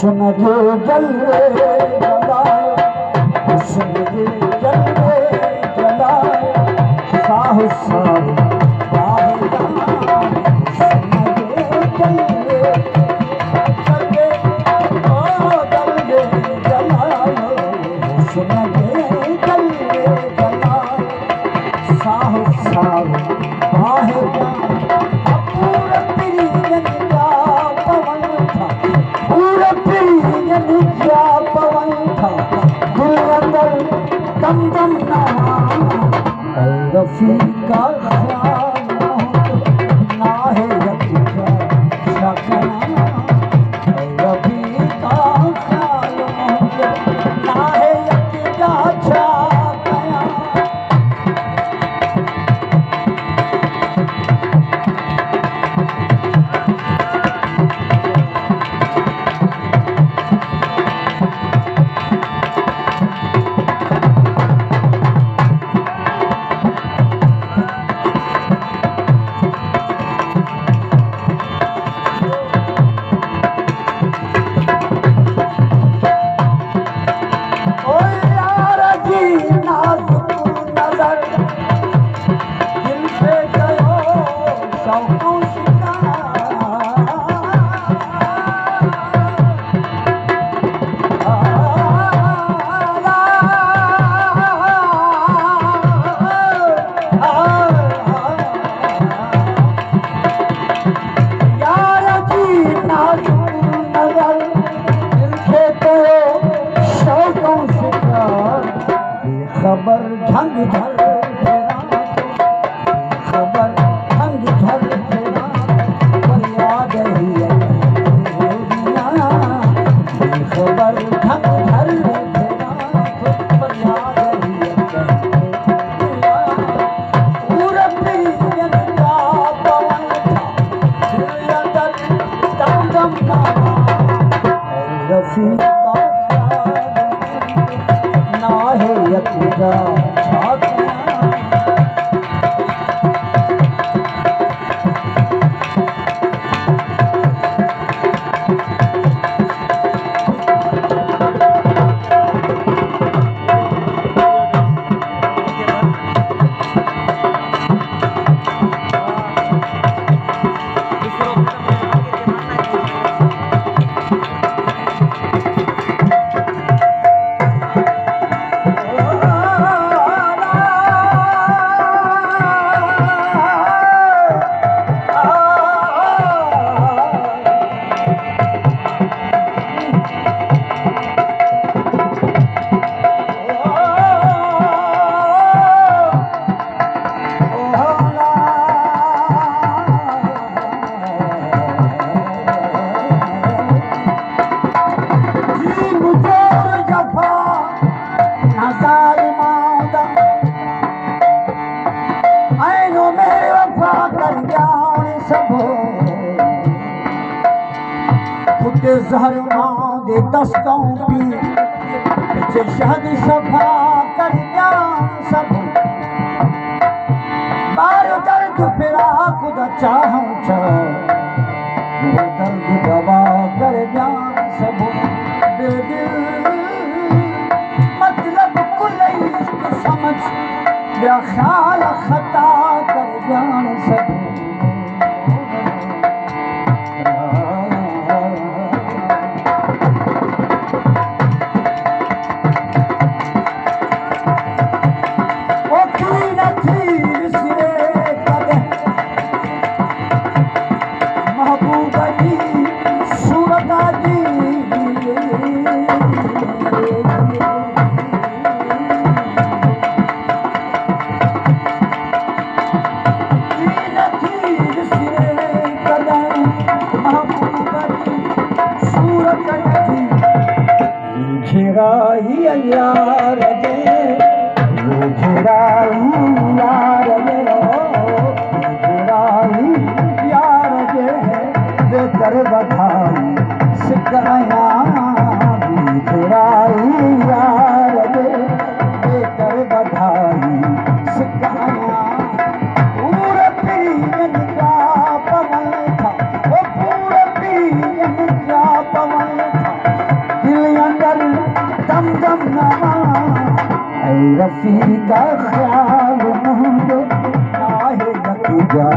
हुस्न जे जलवे जलाए, हुस्न जे जलवे जलाए, साहु साहु रफीका ना है यकीना शकना रफीका ना है यकीना शकना खबर झंग झल खबर झंग झल फरियाद ही खबर झंग झल फरियाद ही पूरा प्रियन का पवन था दम दम ना रफीका यकीना ज़हर दे दस्तों पी शहद सफा कर सब बार दर्द फिरा खुद चाहूं दर्द दवा कर सब बेदिल मतलब कुल समझ ख्याल खता कर सब तेराई यार जे तेराई यार जे बेकर बधाई सिकाया तेराई यार जे बेकर बधाई सिकाया पूरे पीरन का पवन था वो पूरे पीरन का पवन था दिल अंदर दम दम नमा ऐ रफी का ख्याल मुझे नाहे लग जा